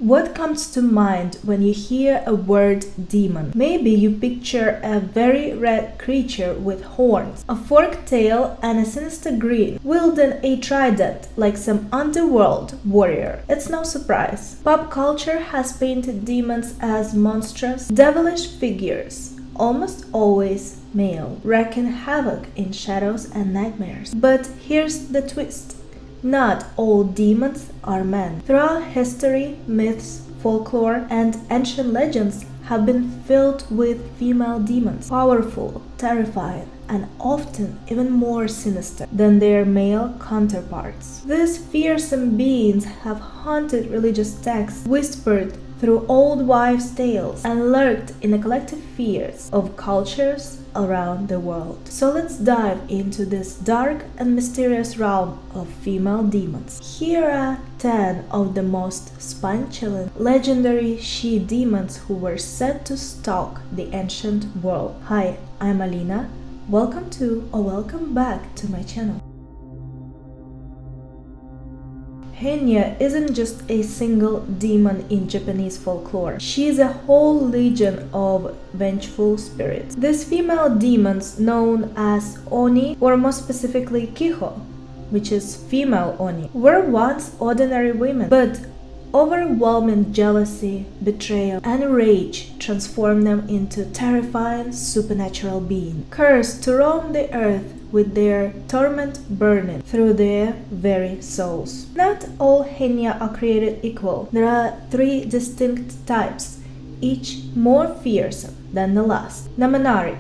What comes to mind when you hear a word demon? Maybe you picture a very red creature with horns, a forked tail, and a sinister grin, wielding a trident like some underworld warrior. It's no surprise. Pop culture has painted demons as monstrous, devilish figures, almost always male, wreaking havoc in shadows and nightmares. But here's the twist. Not all demons are men. Throughout history, myths, folklore, and ancient legends have been filled with female demons, powerful, terrifying, and often even more sinister than their male counterparts. These fearsome beings have haunted religious texts, whispered through old wives' tales, and lurked in the collective fears of cultures around the world. So let's dive into this dark and mysterious realm of female demons. Here are 10 of the most spine-chilling, legendary she-demons who were said to stalk the ancient world. Hi, I'm Alina. Welcome to or welcome back to my channel. Hannya isn't just a single demon in Japanese folklore. She is a whole legion of vengeful spirits. These female demons, known as Oni, or more specifically Kiho, which is female Oni, were once ordinary women, but overwhelming jealousy, betrayal, and rage transformed them into terrifying supernatural beings, cursed to roam the earth with their torment burning through their very souls. Not all Hannya are created equal. There are 3 distinct types, each more fearsome than the last. Namanari.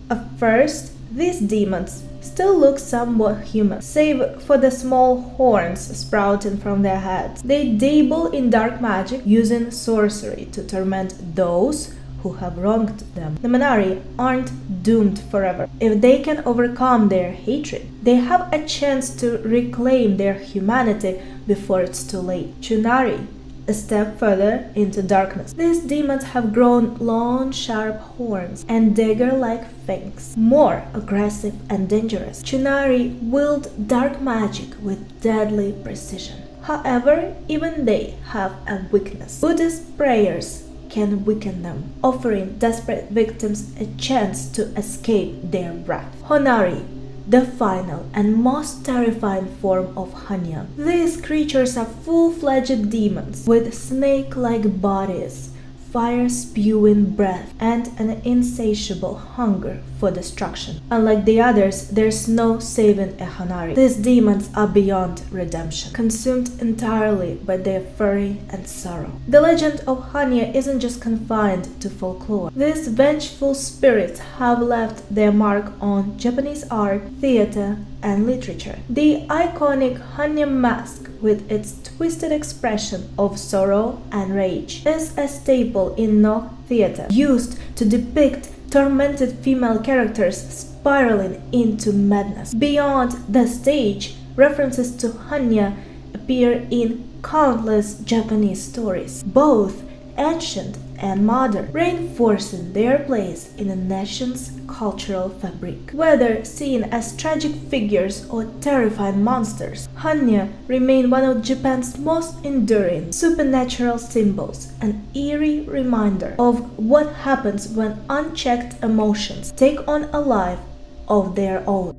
At first, these demons still look somewhat human, save for the small horns sprouting from their heads. They dabble in dark magic, using sorcery to torment those who have wronged them. The Manari aren't doomed forever. If they can overcome their hatred, they have a chance to reclaim their humanity before it's too late. Chunari, a step further into darkness. These demons have grown long, sharp horns and dagger-like fangs, more aggressive and dangerous. Chunari wield dark magic with deadly precision. However, even they have a weakness. Buddhist prayers can weaken them, offering desperate victims a chance to escape their wrath. Honari, the final and most terrifying form of Hannya. These creatures are full-fledged demons with snake-like bodies, fire-spewing breath, and an insatiable hunger for destruction. Unlike the others, there's no saving a Honari. These demons are beyond redemption, consumed entirely by their fury and sorrow. The legend of Hannya isn't just confined to folklore. These vengeful spirits have left their mark on Japanese art, theater, and literature. The iconic Hannya mask, with its twisted expression of sorrow and rage, is a staple in No theater, used to depict tormented female characters spiraling into madness. Beyond the stage, references to Hannya appear in countless Japanese stories, both ancient and modern, reinforcing their place in a nation's cultural fabric. Whether seen as tragic figures or terrifying monsters, Hannya remain one of Japan's most enduring supernatural symbols, an eerie reminder of what happens when unchecked emotions take on a life of their own.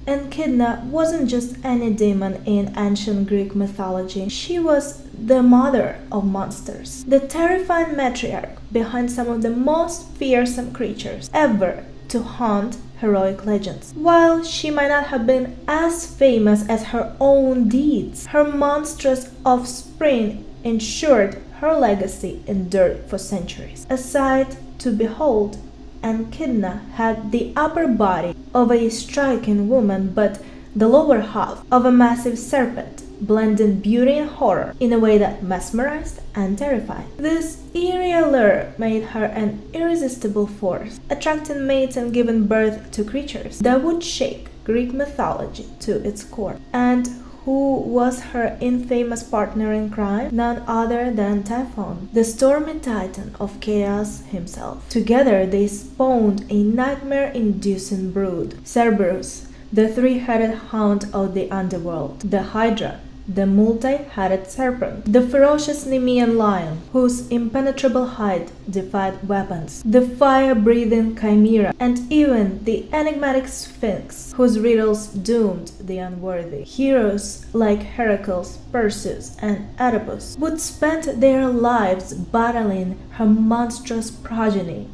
Echidna wasn't just any demon in ancient Greek mythology. She was the mother of monsters, the terrifying matriarch behind some of the most fearsome creatures ever to haunt heroic legends. While she might not have been as famous as her own deeds, her monstrous offspring ensured her legacy endured for centuries. A sight to behold, Echidna had the upper body of a striking woman, but the lower half of a massive serpent, blending beauty and horror in a way that mesmerized and terrified. This eerie allure made her an irresistible force, attracting mates and giving birth to creatures that would shake Greek mythology to its core. And who was her infamous partner in crime? None other than Typhon, the stormy titan of chaos himself. Together they spawned a nightmare-inducing brood, Cerberus, the 3-headed hound of the underworld, the Hydra, the multi-headed serpent, the ferocious Nemean lion, whose impenetrable hide defied weapons, the fire-breathing chimera, and even the enigmatic sphinx, whose riddles doomed the unworthy. Heroes like Heracles, Perseus, and Oedipus would spend their lives battling her monstrous progeny,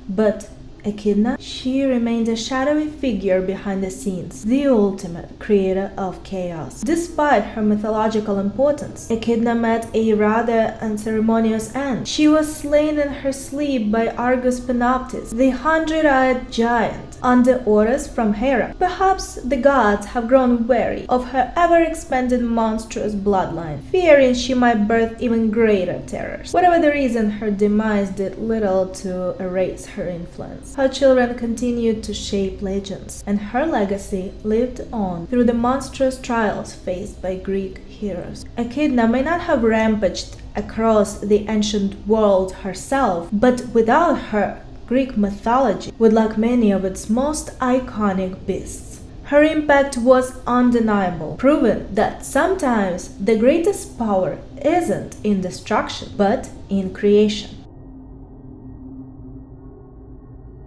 but Echidna, she remained a shadowy figure behind the scenes, the ultimate creator of chaos. Despite her mythological importance, Echidna met a rather unceremonious end. She was slain in her sleep by Argus Panoptis, the 100-eyed giant, under orders from Hera. Perhaps the gods have grown weary of her ever-expanding monstrous bloodline, fearing she might birth even greater terrors. Whatever the reason, her demise did little to erase her influence. Her children continued to shape legends, and her legacy lived on through the monstrous trials faced by Greek heroes. Echidna may not have rampaged across the ancient world herself, but without her, Greek mythology would lack many of its most iconic beasts. Her impact was undeniable, proving that sometimes the greatest power isn't in destruction, but in creation.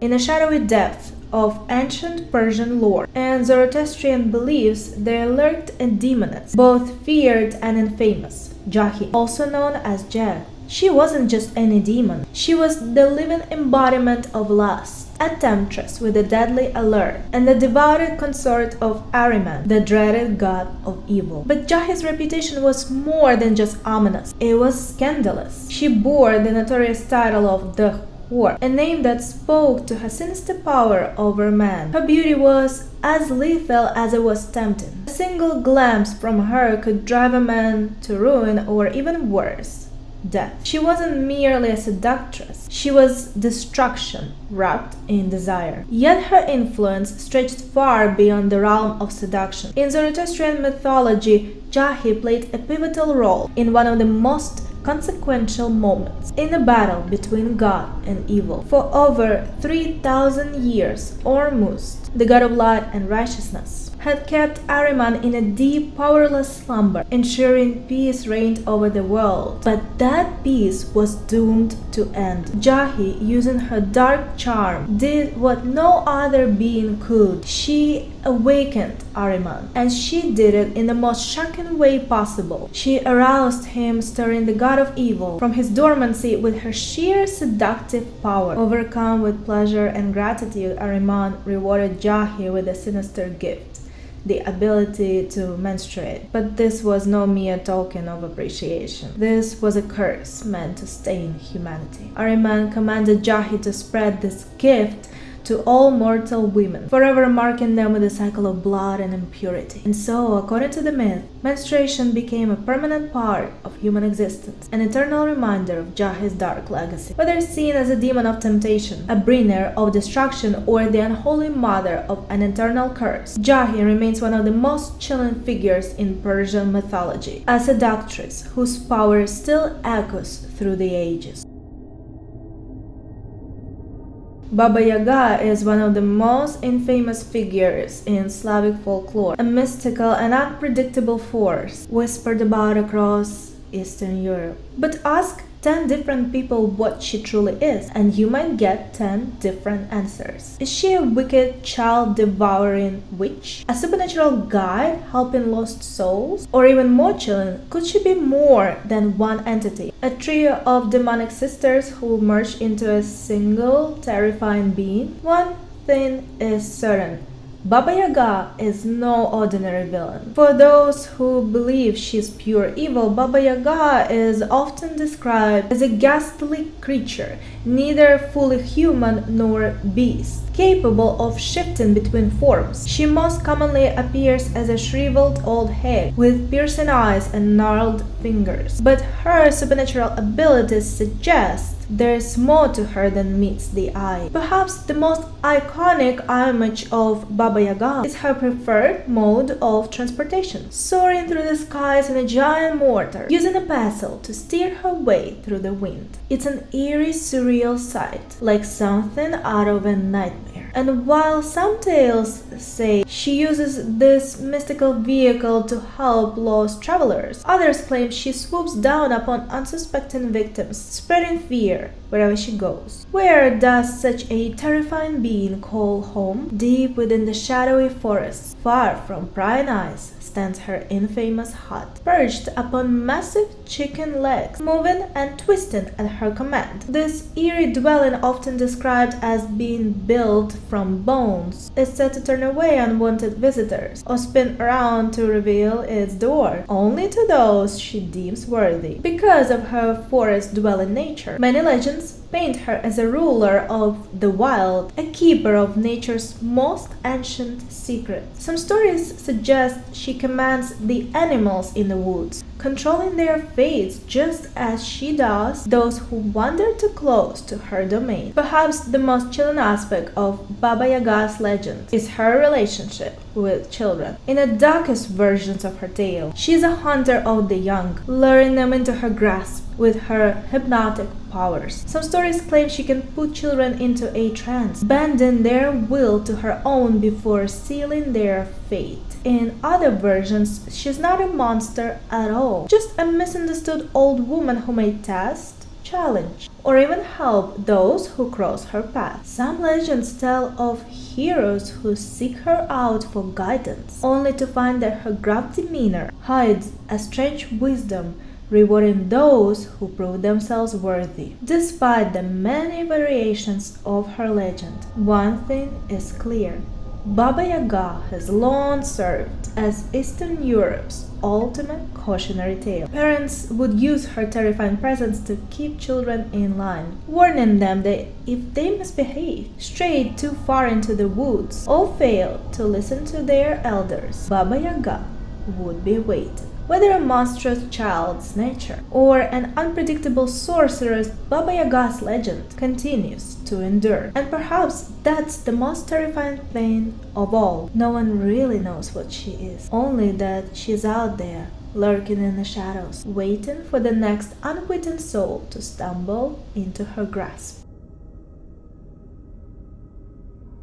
In the shadowy depth of ancient Persian lore and Zoroastrian beliefs, there lurked a demoness, both feared and infamous, Jahi, also known as Jaga. She wasn't just any demon, she was the living embodiment of lust, a temptress with a deadly allure, and the devoted consort of Ahriman, the dreaded god of evil. But Jahi's reputation was more than just ominous, it was scandalous. She bore the notorious title of the a name that spoke to her sinister power over man. Her beauty was as lethal as it was tempting. A single glance from her could drive a man to ruin, or even worse, death. She wasn't merely a seductress, she was destruction wrapped in desire. Yet her influence stretched far beyond the realm of seduction. In Zoroastrian mythology, Jahi played a pivotal role in one of the most consequential moments in the battle between God and evil. For over 3,000 years, Ormuzd, the god of light and righteousness, had kept Ahriman in a deep, powerless slumber, ensuring peace reigned over the world. But that peace was doomed to end. Jahi, using her dark charm, did what no other being could. She awakened Ahriman, and she did it in the most shocking way possible. She aroused him, stirring the god of evil from his dormancy with her sheer seductive power. Overcome with pleasure and gratitude, Ahriman rewarded Jahi with a sinister gift, the ability to menstruate. But this was no mere token of appreciation. This was a curse meant to stain humanity. Ahriman commanded Jahi to spread this gift to all mortal women, forever marking them with a cycle of blood and impurity. And so, according to the myth, menstruation became a permanent part of human existence, an eternal reminder of Jahi's dark legacy. Whether seen as a demon of temptation, a bringer of destruction, or the unholy mother of an eternal curse, Jahi remains one of the most chilling figures in Persian mythology, a seductress whose power still echoes through the ages. Baba Yaga is one of the most infamous figures in Slavic folklore, a mystical and unpredictable force whispered about across Eastern Europe. But ask 10 different people what she truly is, and you might get 10 different answers. Is she a wicked, child-devouring witch? A supernatural guide helping lost souls? Or even more chilling, could she be more than one entity? A trio of demonic sisters who merge into a single, terrifying being? One thing is certain. Baba Yaga is no ordinary villain. For those who believe she's pure evil, Baba Yaga is often described as a ghastly creature, neither fully human nor beast, capable of shifting between forms. She most commonly appears as a shriveled old hag with piercing eyes and gnarled fingers. But her supernatural abilities suggest there's more to her than meets the eye. Perhaps the most iconic image of Baba Yaga is her preferred mode of transportation, soaring through the skies in a giant mortar, using a pestle to steer her way through the wind. It's an eerie, surreal unreal sight, like something out of a nightmare. And while some tales say she uses this mystical vehicle to help lost travelers, others claim she swoops down upon unsuspecting victims, spreading fear wherever she goes. Where does such a terrifying being call home? Deep within the shadowy forests, far from prying eyes, stands her infamous hut, perched upon massive chicken legs, moving and twisting at her command. This eerie dwelling, often described as being built from bones, is said to turn away unwanted visitors or spin around to reveal its door, only to those she deems worthy. Because of her forest-dwelling nature, many legends paint her as a ruler of the wild, a keeper of nature's most ancient secrets. Some stories suggest she commands the animals in the woods, controlling their fates just as she does those who wander too close to her domain. Perhaps the most chilling aspect of Baba Yaga's legend is her relationship with children. In the darkest versions of her tale, she is a hunter of the young, luring them into her grasp with her hypnotic powers. Some stories claim she can put children into a trance, bending their will to her own before sealing their fate. In other versions, she's not a monster at all, just a misunderstood old woman who may test, challenge, or even help those who cross her path. Some legends tell of heroes who seek her out for guidance, only to find that her gruff demeanor hides a strange wisdom, rewarding those who prove themselves worthy. Despite the many variations of her legend, one thing is clear. Baba Yaga has long served as Eastern Europe's ultimate cautionary tale. Parents would use her terrifying presence to keep children in line, warning them that if they misbehave, strayed too far into the woods, or failed to listen to their elders, Baba Yaga would be waiting. Whether a monstrous child's nature or an unpredictable sorceress, Baba Yaga's legend continues to endure. And perhaps that's the most terrifying thing of all. No one really knows what she is, only that she's out there, lurking in the shadows, waiting for the next unwitting soul to stumble into her grasp.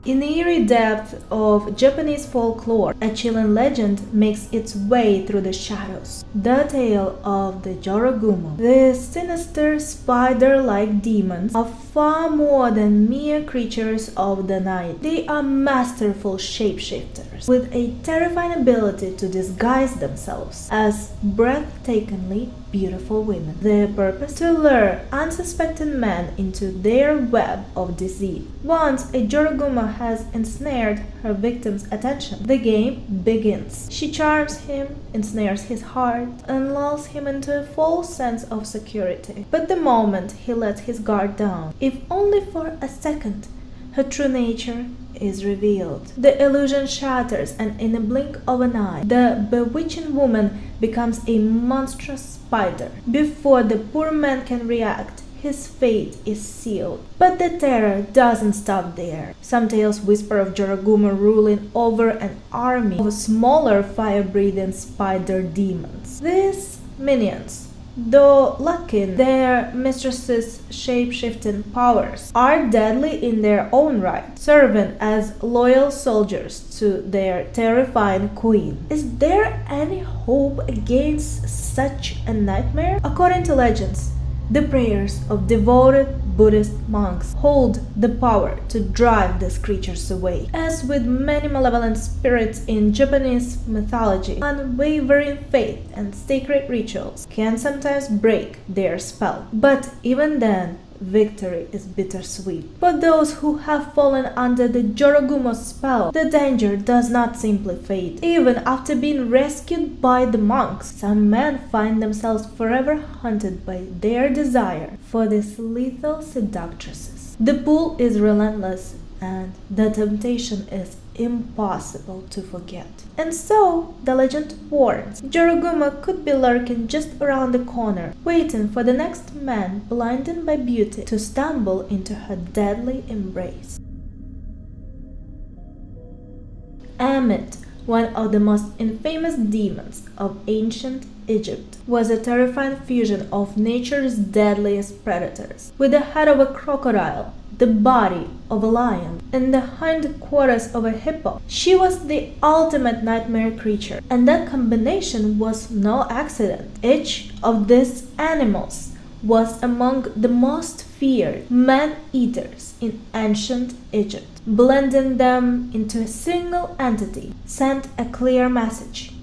In the eerie depth of Japanese folklore, a chilling legend makes its way through the shadows. The tale of the Jorogumo. These sinister spider-like demons are far more than mere creatures of the night. They are masterful shapeshifters with a terrifying ability to disguise themselves as breathtakingly beautiful women. Their purpose to lure unsuspecting men into their web of deceit. Once a Jorogumo has ensnared her victim's attention, the game begins. She charms him, ensnares his heart, and lulls him into a false sense of security. But the moment he lets his guard down, if only for a second, her true nature is revealed. The illusion shatters, and in a blink of an eye, the bewitching woman becomes a monstrous spider. Before the poor man can react, his fate is sealed. But the terror doesn't stop there. Some tales whisper of Jorogumo ruling over an army of smaller fire-breathing spider demons. These minions, though lacking their mistress's shape-shifting powers, are deadly in their own right, serving as loyal soldiers to their terrifying queen. Is there any hope against such a nightmare? According to legends, the prayers of devoted Buddhist monks hold the power to drive these creatures away. As with many malevolent spirits in Japanese mythology, unwavering faith and sacred rituals can sometimes break their spell. But even then, victory is bittersweet. For those who have fallen under the Jorogumo's spell, the danger does not simply fade. Even after being rescued by the monks, some men find themselves forever haunted by their desire for these lethal seductresses. The pull is relentless, and the temptation is impossible to forget. And so, the legend warns, Jorogumo could be lurking just around the corner, waiting for the next man blinded by beauty to stumble into her deadly embrace. Ammit, one of the most infamous demons of ancient Egypt was a terrifying fusion of nature's deadliest predators, with the head of a crocodile, the body of a lion, and the hindquarters of a hippo. She was the ultimate nightmare creature, and that combination was no accident. Each of these animals was among the most feared man-eaters in ancient Egypt. Blending them into a single entity sent a clear message.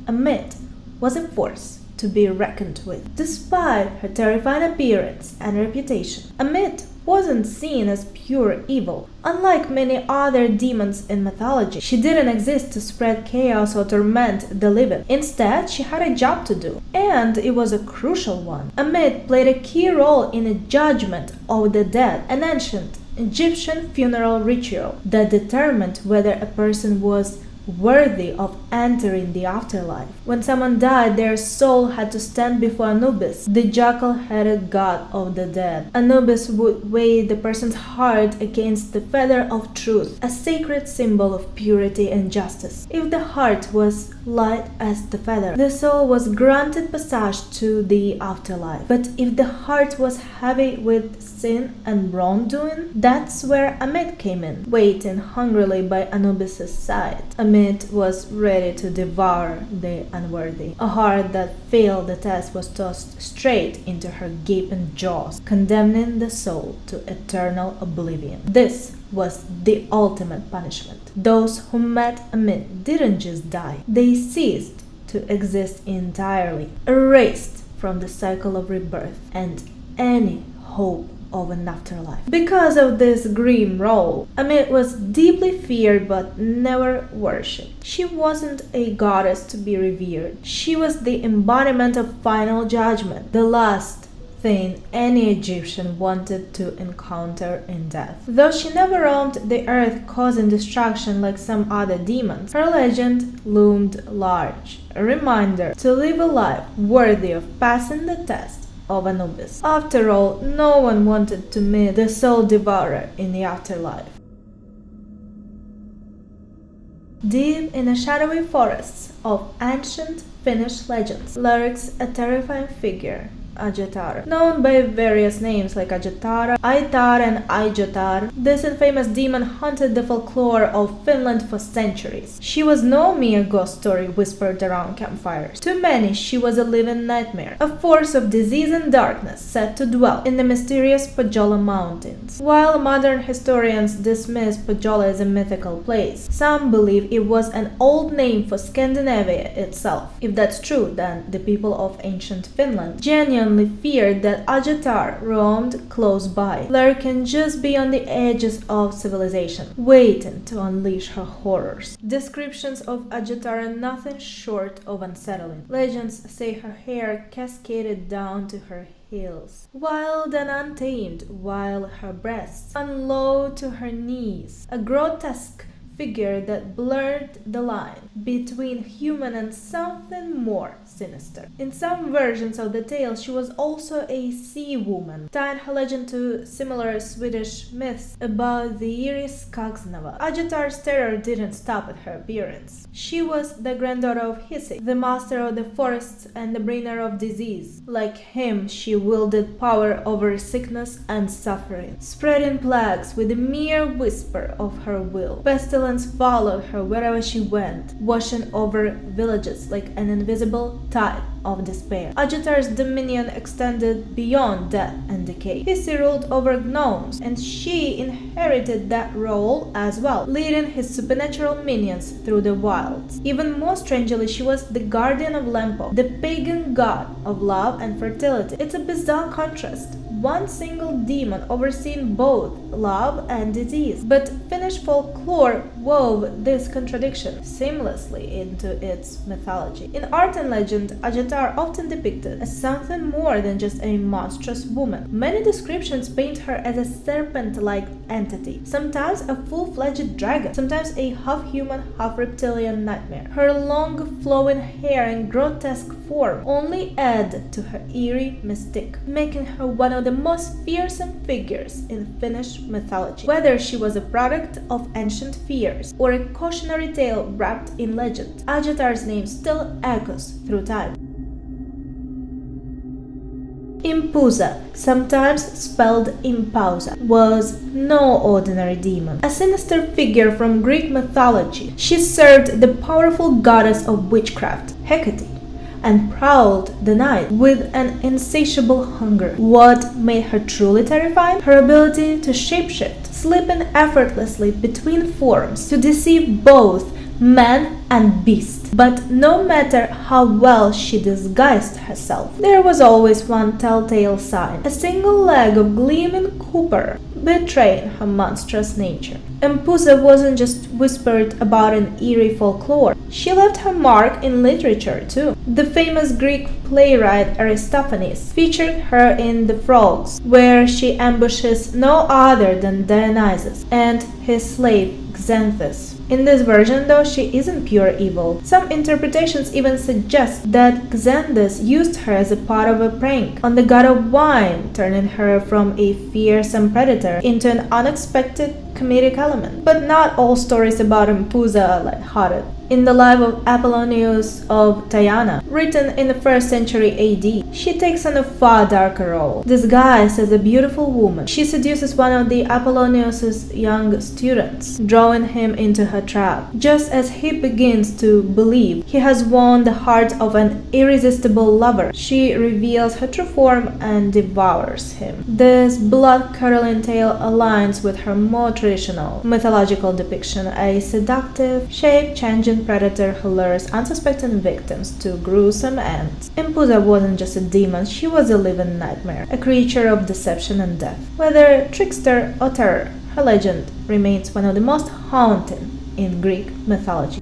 Ammit was a force to be reckoned with. Despite her terrifying appearance and reputation, Ammit wasn't seen as pure evil. Unlike many other demons in mythology, she didn't exist to spread chaos or torment the living. Instead, she had a job to do, and it was a crucial one. Ammit played a key role in the judgment of the dead, an ancient Egyptian funeral ritual that determined whether a person was worthy of entering the afterlife. When someone died, their soul had to stand before Anubis, the jackal-headed god of the dead. Anubis would weigh the person's heart against the feather of truth, a sacred symbol of purity and justice. If the heart was light as the feather, the soul was granted passage to the afterlife. But if the heart was heavy with sin and wrongdoing, that's where Ammit came in, waiting hungrily by Anubis' side. Ammit was ready to devour the unworthy. A heart that failed the test was tossed straight into her gaping jaws, condemning the soul to eternal oblivion. This was the ultimate punishment. Those who met Ammit didn't just die, they ceased to exist entirely, erased from the cycle of rebirth and any hope of an afterlife. Because of this grim role, Ammit was deeply feared but never worshipped. She wasn't a goddess to be revered. She was the embodiment of final judgment, the last thing any Egyptian wanted to encounter in death. Though she never roamed the earth causing destruction like some other demons, her legend loomed large, a reminder to live a life worthy of passing the test of Anubis. After all, no one wanted to meet the soul devourer in the afterlife. Deep in the shadowy forests of ancient Finnish legends lurks a terrifying figure, Ajatar. Known by various names like Ajatar, Aitar, and Ajatar, this infamous demon haunted the folklore of Finland for centuries. She was no mere ghost story whispered around campfires. To many, she was a living nightmare, a force of disease and darkness said to dwell in the mysterious Pohjola mountains. While modern historians dismiss Pohjola as a mythical place, some believe it was an old name for Scandinavia itself. If that's true, then the people of ancient Finland genuinely feared that Ajatar roamed close by, lurking just beyond the edges of civilization, waiting to unleash her horrors. Descriptions of Ajatar are nothing short of unsettling. Legends say her hair cascaded down to her heels, wild and untamed, while her breasts hung low to her knees, a grotesque figure that blurred the line between human and something more sinister. In some versions of the tale, she was also a sea woman, tying her legend to similar Swedish myths about the eerie Skagsnava. Ajatar's terror didn't stop at her appearance. She was the granddaughter of Hisi, the master of the forests and the bringer of disease. Like him, she wielded power over sickness and suffering, spreading plagues with the mere whisper of her will. Pestilence followed her wherever she went, washing over villages like an invisible tide of despair. Ajatar's dominion extended beyond death and decay. Hisi ruled over gnomes, and she inherited that role as well, leading his supernatural minions through the wilds. Even more strangely, she was the guardian of Lempo, the pagan god of love and fertility. It's a bizarre contrast. One single demon overseeing both love and disease. But Finnish folklore wove this contradiction seamlessly into its mythology. In art and legend, Ajatar often depicted as something more than just a monstrous woman. Many descriptions paint her as a serpent-like entity, sometimes a full-fledged dragon, sometimes a half-human, half-reptilian nightmare. Her long, flowing hair and grotesque form only add to her eerie mystique, making her one of the most fearsome figures in Finnish mythology. Whether she was a product of ancient fears or a cautionary tale wrapped in legend, Ajatar's name still echoes through time. Empusa, sometimes spelled Impausa, was no ordinary demon. A sinister figure from Greek mythology, she served the powerful goddess of witchcraft, Hecate, and prowled the night with an insatiable hunger. What made her truly terrifying? Her ability to shapeshift, slipping effortlessly between forms to deceive both man and beast. But no matter how well she disguised herself, there was always one telltale sign, a single leg of gleaming copper betraying her monstrous nature. Empusa wasn't just whispered about in eerie folklore. She left her mark in literature too. The famous Greek playwright Aristophanes featured her in The Frogs, where she ambushes no other than Dionysus and his slave Xanthus. In this version, though, she isn't pure evil. Some interpretations even suggest that Xanthus used her as a part of a prank on the god of wine, turning her from a fearsome predator into an unexpected comedic element. But not all stories about Empusa are lighthearted. In the life of Apollonius of Tyana, written in the 1st century AD, she takes on a far darker role. Disguised as a beautiful woman, she seduces one of the Apollonius's young students, drawing him into her trap. Just as he begins to believe he has won the heart of an irresistible lover, she reveals her true form and devours him. This blood-curdling tale aligns with her more traditional mythological depiction, a seductive, shape-changing predator who lures unsuspecting victims to gruesome ends. Empusa wasn't just a demon, she was a living nightmare, a creature of deception and death. Whether trickster or terror, her legend remains one of the most haunting in Greek mythology.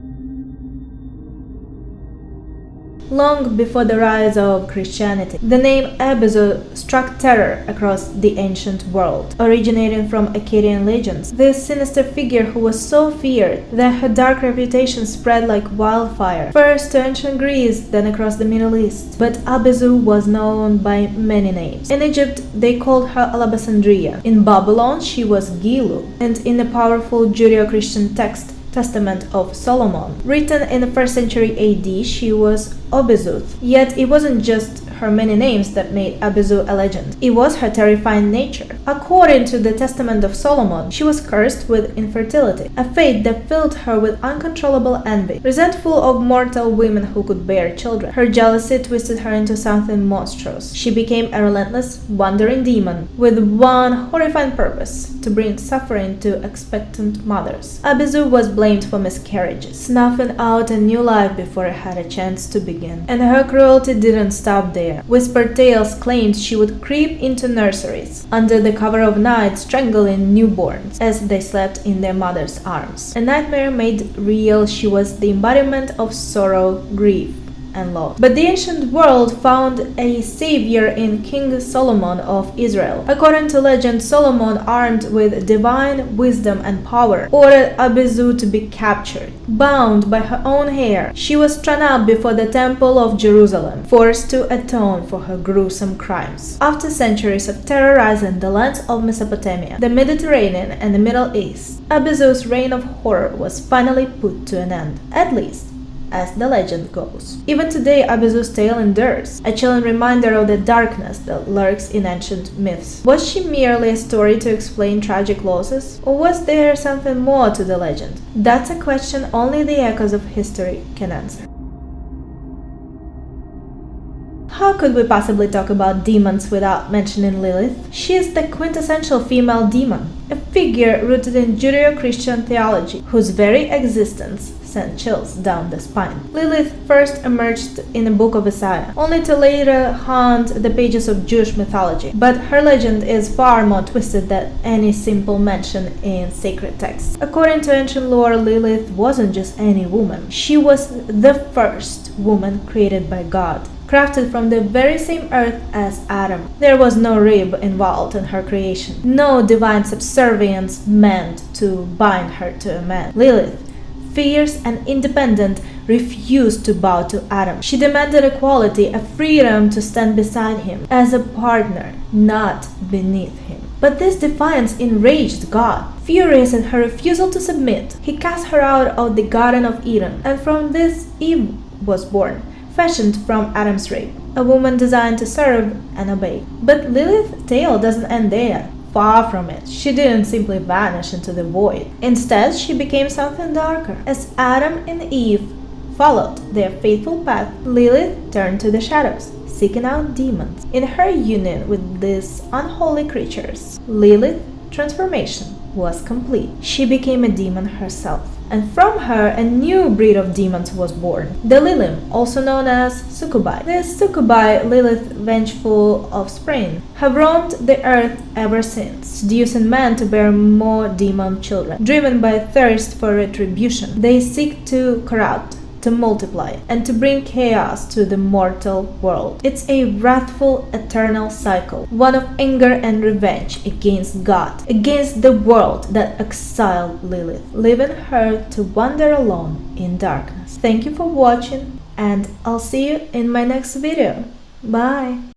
Long before the rise of Christianity, the name Abyzou struck terror across the ancient world. Originating from Akkadian legends, this sinister figure who was so feared that her dark reputation spread like wildfire, first to ancient Greece, then across the Middle East. But Abyzou was known by many names. In Egypt, they called her Alabasandria. In Babylon, she was Gilu. And in the powerful Judeo-Christian text, Testament of Solomon, written in the 1st century AD, she was Abyzou. Yet it wasn't just her many names that made Abyzou a legend. It was her terrifying nature. According to the Testament of Solomon, she was cursed with infertility, a fate that filled her with uncontrollable envy. Resentful of mortal women who could bear children, her jealousy twisted her into something monstrous. She became a relentless, wandering demon with one horrifying purpose: to bring suffering to expectant mothers. Abyzou was blamed for miscarriages, snuffing out a new life before it had a chance to begin. And her cruelty didn't stop there. Whispered tales claimed she would creep into nurseries under the cover of night, strangling newborns as they slept in their mother's arms. A nightmare made real, she was the embodiment of sorrow, grief, and loss. But the ancient world found a savior in King Solomon of Israel. According to legend, Solomon, armed with divine wisdom and power, ordered Abyzou to be captured. Bound by her own hair, she was strung up before the Temple of Jerusalem, forced to atone for her gruesome crimes. After centuries of terrorizing the lands of Mesopotamia, the Mediterranean, and the Middle East, Abyzou's reign of horror was finally put to an end, at least as the legend goes. Even today, Abyzou's tale endures, a chilling reminder of the darkness that lurks in ancient myths. Was she merely a story to explain tragic losses, or was there something more to the legend? That's a question only the echoes of history can answer. How could we possibly talk about demons without mentioning Lilith? She is the quintessential female demon, a figure rooted in Judeo-Christian theology, whose very existence sent chills down the spine. Lilith first emerged in the Book of Isaiah, only to later haunt the pages of Jewish mythology. But her legend is far more twisted than any simple mention in sacred texts. According to ancient lore, Lilith wasn't just any woman. She was the first woman created by God, crafted from the very same earth as Adam. There was no rib involved in her creation, no divine subservience meant to bind her to a man. Lilith, fierce and independent, refused to bow to Adam. She demanded equality, a freedom to stand beside him as a partner, not beneath him. But this defiance enraged God. Furious at her refusal to submit, he cast her out of the Garden of Eden, and from this Eve was born, fashioned from Adam's rib. a woman designed to serve and obey. But Lilith's tale doesn't end there. Far from it. She didn't simply vanish into the void. Instead, she became something darker. As Adam and Eve followed their faithful path, Lilith turned to the shadows, seeking out demons. In her union with these unholy creatures, Lilith's transformation was complete. She became a demon herself, and from her a new breed of demons was born, the Lilim, also known as succubi. These succubi, Lilith's vengeful offspring, have roamed the earth ever since, seducing men to bear more demon children. Driven by thirst for retribution, they seek to corrupt, to multiply, and to bring chaos to the mortal world. It's a wrathful, eternal cycle, one of anger and revenge against God, against the world that exiled Lilith, leaving her to wander alone in darkness. Thank you for watching, and I'll see you in my next video. Bye!